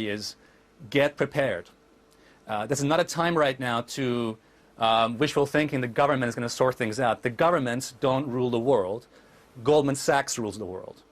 is get prepared. This is not a time right now to wishful thinking the government is going to sort things out. The governments don't rule the world. Goldman Sachs rules the world.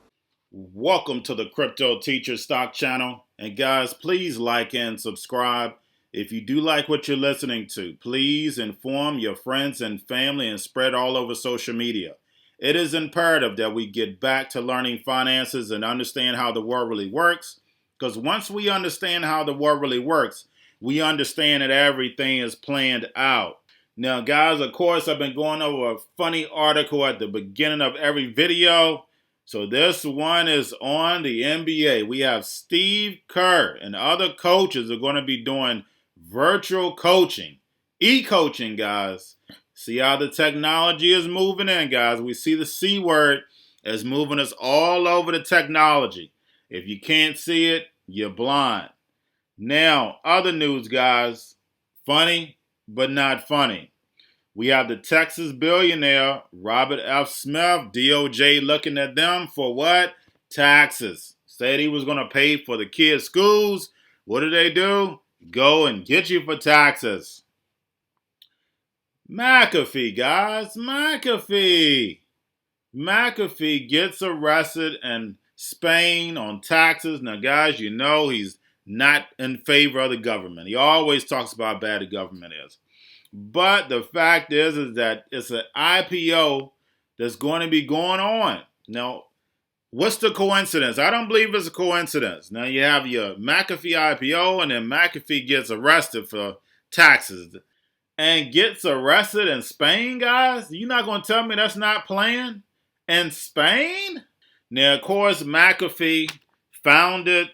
Welcome to the Crypto Teacher Stock Channel. And guys, please like and subscribe. If you do like what you're listening to, please inform your friends and family and spread all over social media. It is imperative that we get back to learning finances and understand how the world really works. Because once we understand how the world really works, we understand that everything is planned out. Now, guys, of course, I've been going over a funny article at the beginning of every video. So this one is on the NBA. We have Steve Kerr and other coaches are going to be doing virtual coaching, e-coaching, guys. See how the technology is moving in, guys. We see the C word is moving us all over the technology. If you can't see it, you're blind. Now, other news, guys. Funny, but not funny. We have the Texas billionaire, Robert F. Smith, DOJ looking at them for what? Taxes. Said he was going to pay for the kids' schools. What do? Go and get you for taxes. McAfee, guys. McAfee gets arrested in Spain on taxes. Now, guys, you know he's not in favor of the government. He always talks about how bad the government is. But the fact is that it's an IPO that's going to be going on. Now, what's the coincidence? I don't believe it's a coincidence. Now, you have your McAfee IPO, and then McAfee gets arrested for taxes. And gets arrested in Spain, guys? You're not going to tell me that's not planned? In Spain? Now, of course, McAfee founded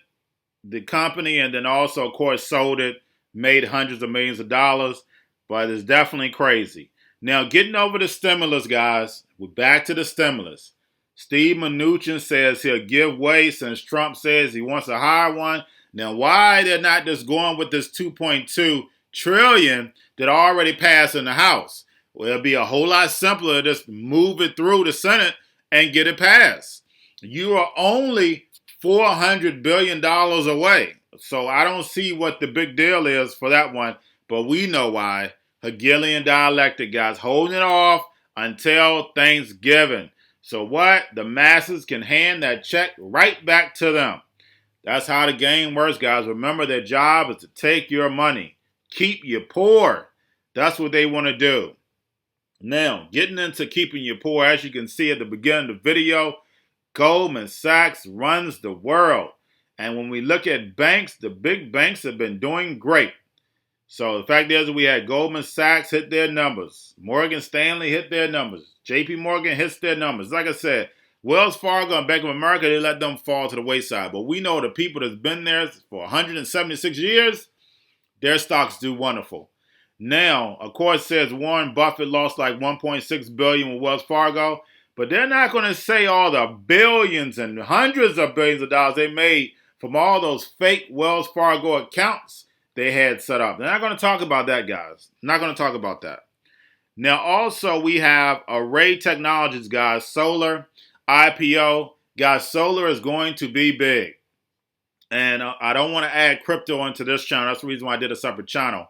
the company and then also, of course, sold it, made hundreds of millions of dollars. But it's definitely crazy. Now, getting over the stimulus, guys, we're back to the stimulus. Steve Mnuchin says he'll give way since Trump says he wants a higher one. Now, why they're not just going with this 2.2 trillion that already passed in the House? Well, it'll be a whole lot simpler to just move it through the Senate and get it passed. You are only $400 billion away. So I don't see what the big deal is for that one. But we know why. Hegelian dialectic, guys, holding it off until Thanksgiving. So what? The masses can hand that check right back to them. That's how the game works, guys. Remember, their job is to take your money, keep you poor. That's what they want to do. Now, getting into keeping you poor, as you can see at the beginning of the video, Goldman Sachs runs the world. And when we look at banks, the big banks have been doing great. So the fact is we had Goldman Sachs hit their numbers. Morgan Stanley hit their numbers. JP Morgan hits their numbers. Like I said, Wells Fargo and Bank of America, they let them fall to the wayside. But we know the people that's been there for 176 years, their stocks do wonderful. Now, of course, says Warren Buffett lost like $1.6 billion with Wells Fargo. But they're not going to say all the billions and hundreds of billions of dollars they made from all those fake Wells Fargo accounts they had set up. They're not going to talk about that, guys. Not going to talk about that. Now, also, we have Array Technologies, guys. Solar IPO. Guys, solar is going to be big. And I don't want to add crypto into this channel. That's the reason why I did a separate channel.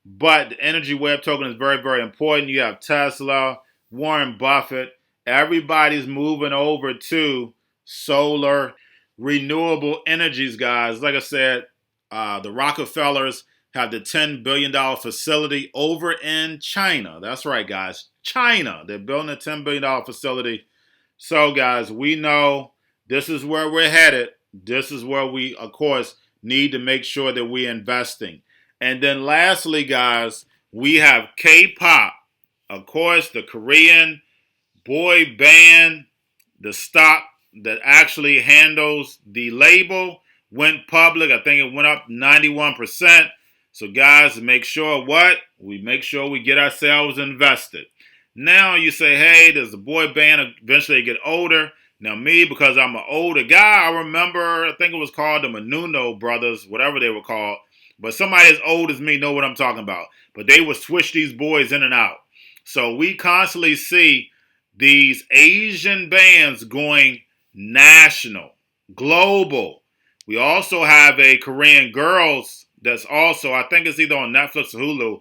But the Energy Web token is very, very important. You have Tesla, Warren Buffett. Everybody's moving over to solar, renewable energies, guys. Like I said, the Rockefellers have the $10 billion facility over in China. That's right, guys. China. They're building a $10 billion facility. So, guys, we know this is where we're headed. This is where we, of course, need to make sure that we're investing. And then lastly, guys, we have Kpop. Of course, the Korean boy band, the stock that actually handles the label, went public. I think it went up 91%. So guys, make sure what? We make sure we get ourselves invested. Now you say, hey, does the boy band eventually get older? Now me, because I'm an older guy, I remember, I think it was called the Mnuchin brothers, whatever they were called. But somebody as old as me know what I'm talking about. But they would switch these boys in and out. So we constantly see these Asian bands going national, global. We also have a Korean Girls that's also, I think it's either on Netflix or Hulu.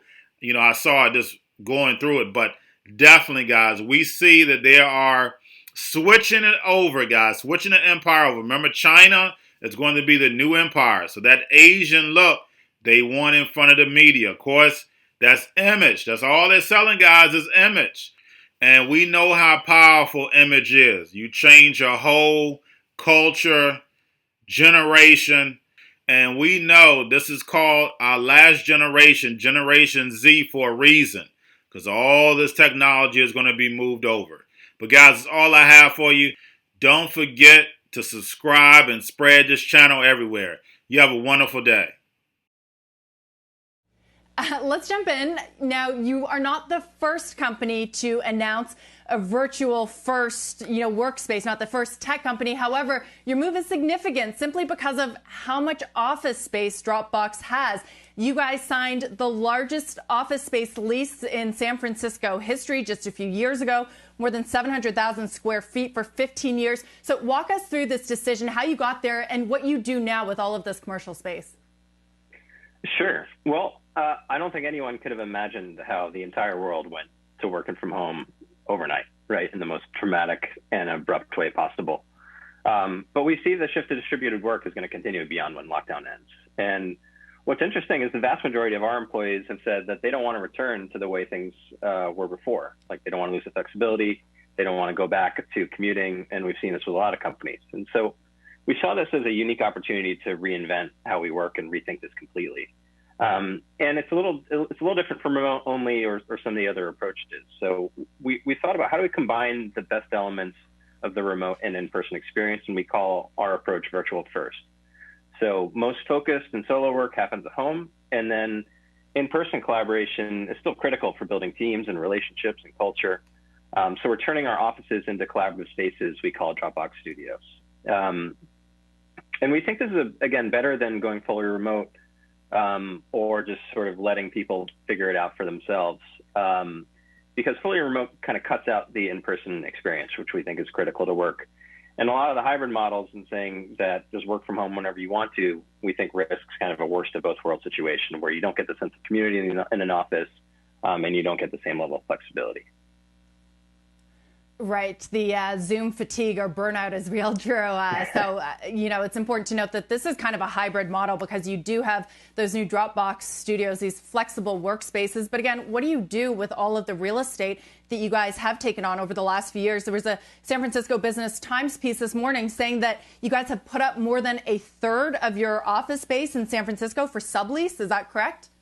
I saw it just going through it, but definitely, guys, we see that they are switching it over, guys, switching the empire over. Remember, China is going to be the new empire. So that Asian look they want in front of the media. Of course, that's image. That's all they're selling, guys, is image. And we know how powerful image is. You change your whole culture, generation, and we know this is called our last generation, Generation Z, for a reason, because all this technology is going to be moved over. But guys, that's all I have for you. Don't forget to subscribe and spread this channel everywhere. You have a wonderful day. Let's jump in. Now, you are not the first company to announce a virtual first, workspace, not the first tech company. However, your move is significant simply because of how much office space Dropbox has. You guys signed the largest office space lease in San Francisco history just a few years ago, more than 700,000 square feet for 15 years. So walk us through this decision, how you got there, and what you do now with all of this commercial space. Sure. Well, I don't think anyone could have imagined how the entire world went to working from home overnight, right, in the most traumatic and abrupt way possible. But we see the shift to distributed work is going to continue beyond when lockdown ends. And what's interesting is the vast majority of our employees have said that they don't want to return to the way things were before. Like, they don't want to lose the flexibility. They don't want to go back to commuting. And we've seen this with a lot of companies. And so we saw this as a unique opportunity to reinvent how we work and rethink this completely. And it's a little different from remote only or some of the other approaches. So we thought about how do we combine the best elements of the remote and in-person experience, and we call our approach virtual first. So most focused and solo work happens at home, and then in-person collaboration is still critical for building teams and relationships and culture. So we're turning our offices into collaborative spaces we call Dropbox Studios. And we think this is, again, better than going fully remote or just sort of letting people figure it out for themselves. Because fully remote kind of cuts out the in-person experience, which we think is critical to work. And a lot of the hybrid models and saying that just work from home whenever you want to, we think risks kind of a worst of both worlds situation where you don't get the sense of community in an office and you don't get the same level of flexibility. Right. The Zoom fatigue or burnout is real, Drew. It's important to note that this is kind of a hybrid model because you do have those new Dropbox studios, these flexible workspaces. But again, what do you do with all of the real estate that you guys have taken on over the last few years? There was a San Francisco Business Times piece this morning saying that you guys have put up more than a third of your office space in San Francisco for sublease. Is that correct?